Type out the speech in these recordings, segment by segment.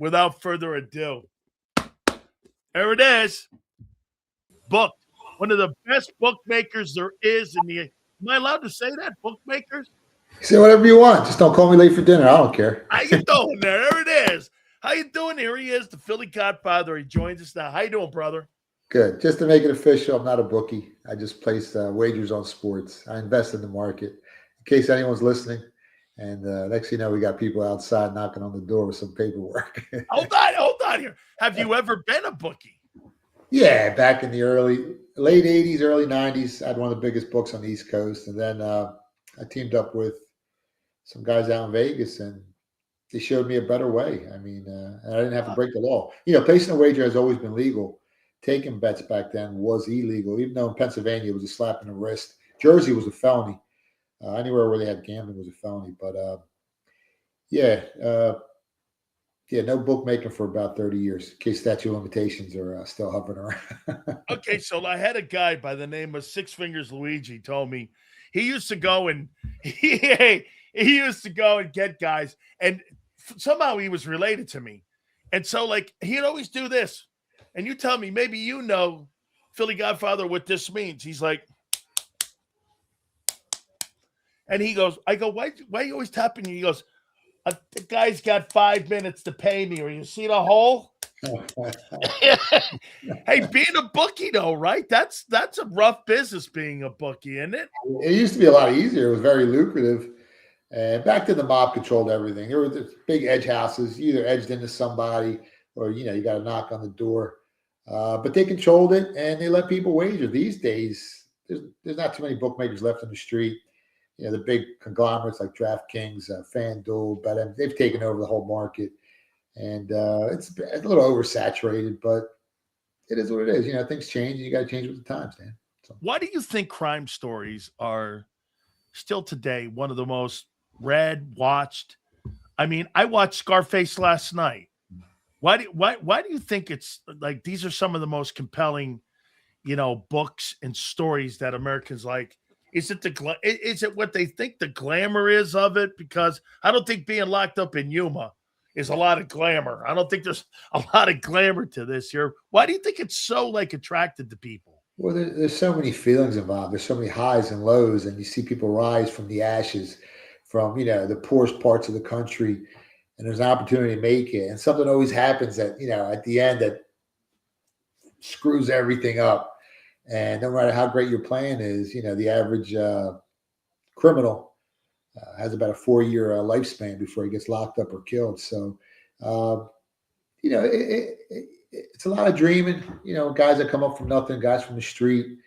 without further ado, there it is. Booked. One of the best bookmakers there is in the. Am I allowed to say that? Bookmakers? Say whatever you want. Just don't call me late for dinner. I don't care. How you doing there? There it is. How you doing? Here he is, the Philly Godfather. He joins us now. How you doing, brother? Good. Just to make it official, I'm not a bookie. I just place wagers on sports. I invest in the market. In case anyone's listening. And next thing you know, we got people outside knocking on the door with some paperwork. Hold on here. Have you ever been a bookie? Yeah, back in the late 80s, early 90s, I had one of the biggest books on the East Coast. And then I teamed up with some guys out in Vegas, and they showed me a better way. I mean, and I didn't have to break the law. Placing a wager has always been legal. Taking bets back then was illegal, even though in Pennsylvania it was a slap in the wrist. Jersey was a felony. Anywhere where they had gambling was a felony. But, no bookmaking for about 30 years, in case statute of limitations are still hovering around. Okay, so I had a guy by the name of Six Fingers Luigi told me he used to go and he used to go and get guys, and somehow he was related to me. And so, he'd always do this. And you tell me, maybe you know, Philly Godfather, what this means. He's like, and he goes, I go, why are you always tapping you? He goes, the guy's got 5 minutes to pay me, or you see the hole? Hey, being a bookie, though, right? That's a rough business, being a bookie, isn't it? It used to be a lot easier. It was very lucrative. Back then, the mob controlled everything. There were big edge houses. You either edged into somebody, or you got to knock on the door. But they controlled it, and they let people wager. These days, there's not too many bookmakers left on the street. The big conglomerates like DraftKings, FanDuel, BetMGM, they've taken over the whole market. And it's a little oversaturated, but it is what it is. Things change, and you got to change with the times, man. So. Why do you think crime stories are still today one of the most read, watched? I mean, I watched Scarface last night. Why do you think it's like these are some of the most compelling, books and stories that Americans like? Is it what they think the glamour is of it? Because I don't think being locked up in Yuma is a lot of glamour. I don't think there's a lot of glamour to this here. Why do you think it's so attracted to people? Well, there's so many feelings involved. There's so many highs and lows, and you see people rise from the ashes, from the poorest parts of the country, and there's an opportunity to make it. And something always happens that at the end that screws everything up. And no matter how great your plan is, the average criminal has about a 4-year lifespan before he gets locked up or killed. So, it's a lot of dreaming, guys that come up from nothing, guys from the street.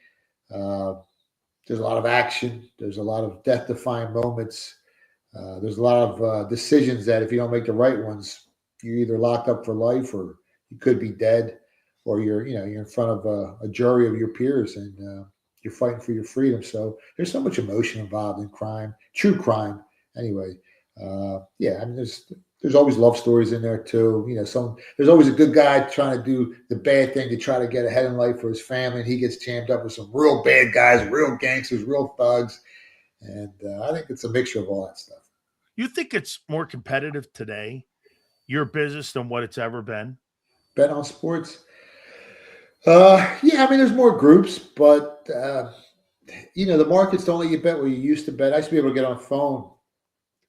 There's a lot of action. There's a lot of death-defying moments. There's a lot of decisions that if you don't make the right ones, you're either locked up for life or you could be dead. Or you're in front of a jury of your peers, and you're fighting for your freedom. So there's so much emotion involved in crime, true crime. Anyway, there's always love stories in there too. There's always a good guy trying to do the bad thing to try to get ahead in life for his family, and he gets jammed up with some real bad guys, real gangsters, real thugs. And I think it's a mixture of all that stuff. You think it's more competitive today, your business, than what it's ever been? Bet on sports. There's more groups, but the markets don't let you bet where you used to bet. I used to be able to get on a phone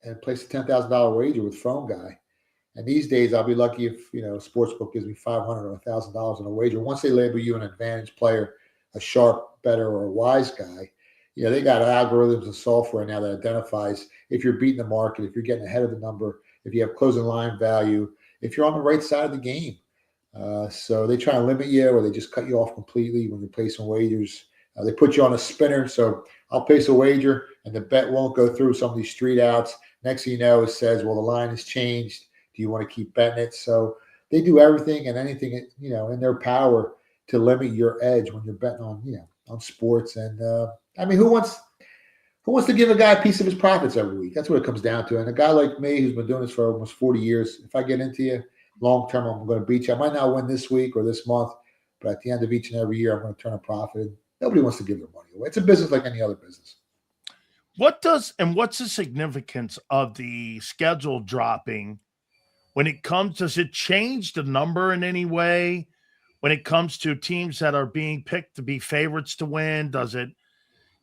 and place a $10,000 wager with phone guy. And these days I'll be lucky if, a sportsbook gives me $500 or $1,000 on a wager. Once they label you an advantage player, a sharp bettor, or a wise guy, they got algorithms and software now that identifies if you're beating the market, if you're getting ahead of the number, if you have closing line value, if you're on the right side of the game. So they try to limit you, or they just cut you off completely when you're placing wagers. They put you on a spinner. So I'll place a wager and the bet won't go through some of these street outs. Next thing you know, it says, well, the line has changed. Do you want to keep betting it? So they do everything and anything, in their power to limit your edge when you're betting on sports. And who wants to give a guy a piece of his profits every week? That's what it comes down to. And a guy like me who's been doing this for almost 40 years, if I get into you, long term, I'm going to beat you. I might not win this week or this month, but at the end of each and every year, I'm going to turn a profit. Nobody wants to give their money away. It's a business like any other business. What's the significance of the schedule dropping when it comes, does it change the number in any way? When it comes to teams that are being picked to be favorites to win, does it,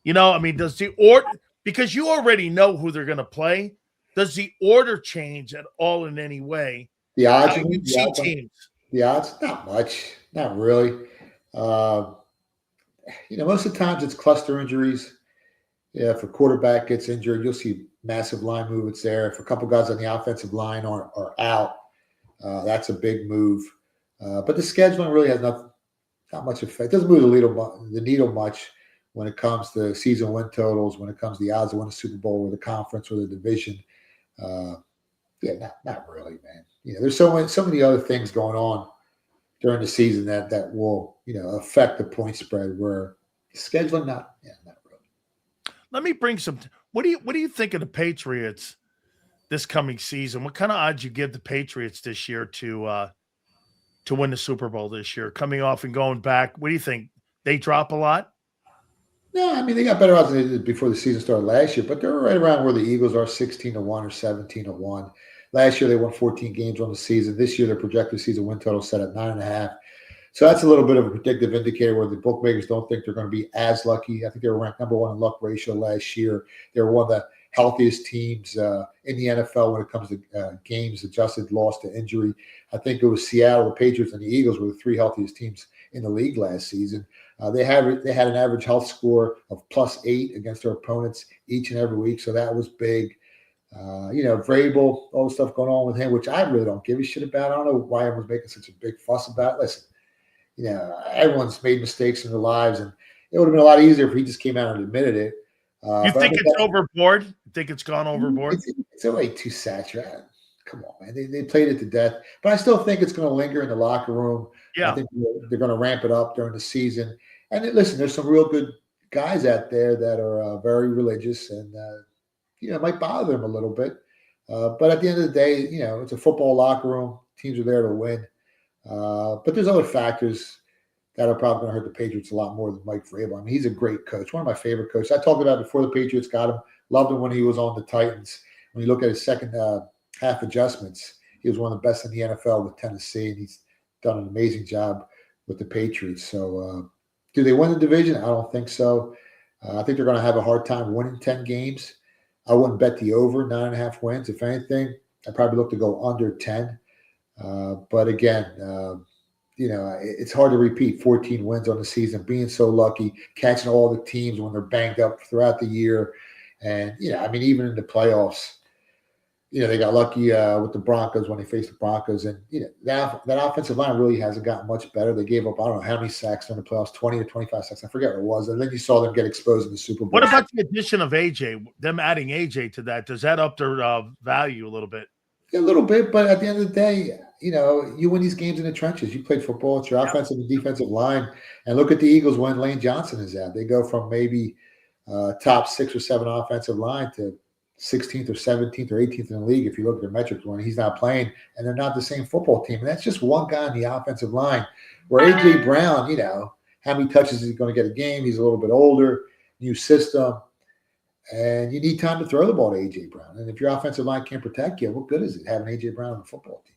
I mean, does the order, because you already know who they're going to play, does the order change at all in any way? The odds, How you see teams? the odds, not much, not really. Uh, most of the times it's cluster injuries. Yeah, if a quarterback gets injured, you'll see massive line movements there. If a couple guys on the offensive line are out, that's a big move. But the scheduling really has not much effect. It doesn't move the needle much when it comes to season win totals, when it comes to the odds to win a Super Bowl or the conference or the division. Not really, man. There's so many other things going on during the season that will affect the point spread. Where scheduling, not really. Let me bring some. What do you think of the Patriots this coming season? What kind of odds you give the Patriots this year to win the Super Bowl this year? Coming off and going back, what do you think? They drop a lot? No, I mean they got better odds than they did before the season started last year, but they're right around where the Eagles are, 16-1 or 17-1. Last year they won 14 games on the season. This year their projected season win total set at 9.5. So that's a little bit of a predictive indicator where the bookmakers don't think they're going to be as lucky. I think they were ranked number 1 in luck ratio last year. They were one of the healthiest teams in the NFL when it comes to games adjusted loss to injury. I think it was Seattle, the Patriots, and the Eagles were the 3 healthiest teams in the league last season. They had an average health score of +8 against their opponents each and every week, so that was big. Vrabel, all the stuff going on with him, which I really don't give a shit about. I don't know why everyone's making such a big fuss about it. Listen, everyone's made mistakes in their lives, and it would have been a lot easier if he just came out and admitted it. You think it's overboard? You think it's gone overboard? It's way too saturated. Come on, man. They played it to death. But I still think it's going to linger in the locker room. Yeah. I think they're going to ramp it up during the season. And listen, there's some real good guys out there that are very religious and, it might bother them a little bit. But at the end of the day, it's a football locker room. Teams are there to win. But there's other factors that are probably going to hurt the Patriots a lot more than Mike Vrabel. I mean, he's a great coach, one of my favorite coaches. I talked about it before the Patriots got him. Loved him when he was on the Titans. When you look at his second half adjustments, he was one of the best in the NFL with Tennessee, and he's done an amazing job with the Patriots. So do they win the division? I don't think so. I think they're going to have a hard time winning 10 games. I wouldn't bet the over 9.5 wins. If anything, I'd probably look to go under 10. But again, it's hard to repeat 14 wins on the season, being so lucky, catching all the teams when they're banged up throughout the year. And, even in the playoffs, they got lucky with the Broncos when they faced the Broncos. And, that offensive line really hasn't gotten much better. They gave up, I don't know how many sacks in the playoffs, 20 or 25 sacks. I forget what it was. And then you saw them get exposed in the Super Bowl. What about the addition of AJ, them adding AJ to that? Does that up their value a little bit? A little bit, but at the end of the day, you win these games in the trenches. You played football. It's your offensive and defensive line. And look at the Eagles when Lane Johnson is out. They go from maybe top 6 or 7 offensive line to 16th or 17th or 18th in the league if you look at their metrics when he's not playing, and they're not the same football team. And that's just one guy on the offensive line. Where A.J. Brown, how many touches is he going to get a game? He's a little bit older, new system. And you need time to throw the ball to A.J. Brown. And if your offensive line can't protect you, what good is it having A.J. Brown on the football team?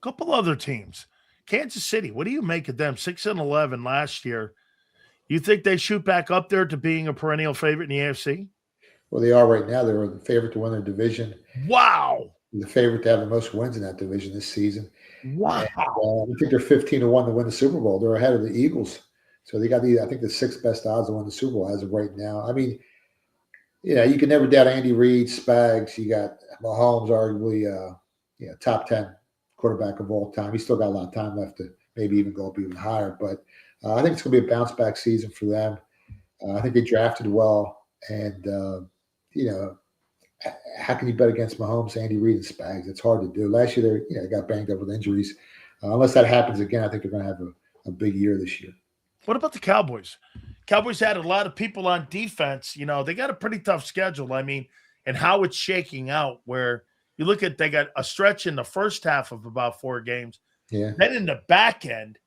A couple other teams. Kansas City, what do you make of them? 6-11 last year. You think they shoot back up there to being a perennial favorite in the AFC? Well, they are right now. They're the favorite to win their division. Wow. The favorite to have the most wins in that division this season. Wow. And, I think they're 15-1 to win the Super Bowl. They're ahead of the Eagles. So they got the 6th best odds to win the Super Bowl as of right now. I mean, you can never doubt Andy Reid, Spags. You got Mahomes, arguably, top 10 quarterback of all time. He's still got a lot of time left to maybe even go up even higher. But I think it's going to be a bounce back season for them. I think they drafted well. And, how can you bet against Mahomes, Andy Reid, and Spags? It's hard to do. Last year, they got banged up with injuries. Unless that happens again, I think they're going to have a big year this year. What about the Cowboys? Cowboys had a lot of people on defense. They got a pretty tough schedule. I mean, and how it's shaking out where you look at, they got a stretch in the first half of about 4 games. Yeah. Then in the back end,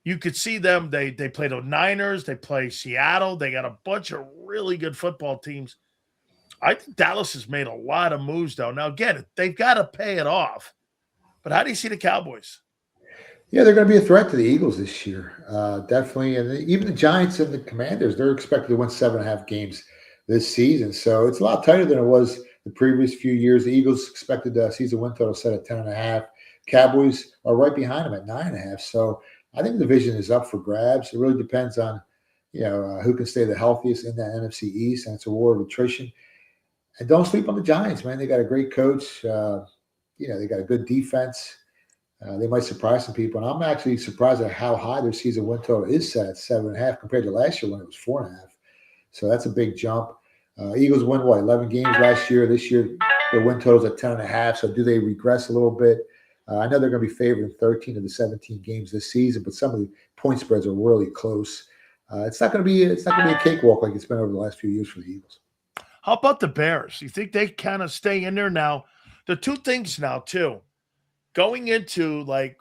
you could see them. They play the Niners. They play Seattle. They got a bunch of really good football teams. I think Dallas has made a lot of moves, though. Now, again, they've got to pay it off. But how do you see the Cowboys? Yeah, they're going to be a threat to the Eagles this year, definitely. And even the Giants and the Commanders, they're expected to win 7.5 games this season. So it's a lot tighter than it was the previous few years. The Eagles expected the season win total set at 10.5. Cowboys are right behind them at 9.5. So I think the division is up for grabs. It really depends on who can stay the healthiest in that NFC East, and it's a war of attrition. And don't sleep on the Giants, man. They got a great coach. They got a good defense. They might surprise some people. And I'm actually surprised at how high their season win total is set at 7.5 compared to last year when it was 4.5. So that's a big jump. Eagles won, 11 games last year. This year, their win total's at 10.5. So do they regress a little bit? I know they're going to be favored in 13 of the 17 games this season, but some of the point spreads are really close. It's not going to be a cakewalk like it's been over the last few years for the Eagles. How about the Bears? You think they kind of stay in there now? The two things now, too. Going into like,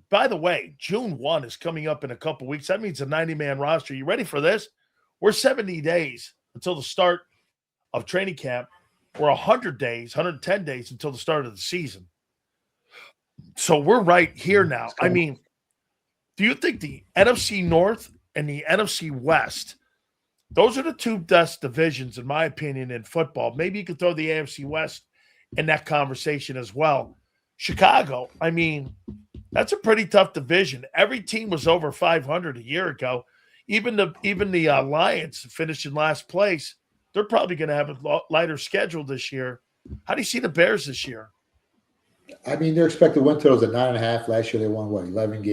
by the way, June 1 is coming up in a couple weeks. That means a 90-man roster. You ready for this? We're 70 days until the start of training camp. We're 100 days, 110 days until the start of the season. So we're right here now. I mean, do you think the NFC North and the NFC West, those are the two best divisions, in my opinion, in football? Maybe you could throw the AFC West in that conversation as well. Chicago, I mean, that's a pretty tough division. Every team was over 500 a year ago. Even the Lions finished in last place. They're probably going to have a lighter schedule this year. How do you see the Bears this year? I mean, their expected win totals at 9.5. Last year they won 11 games.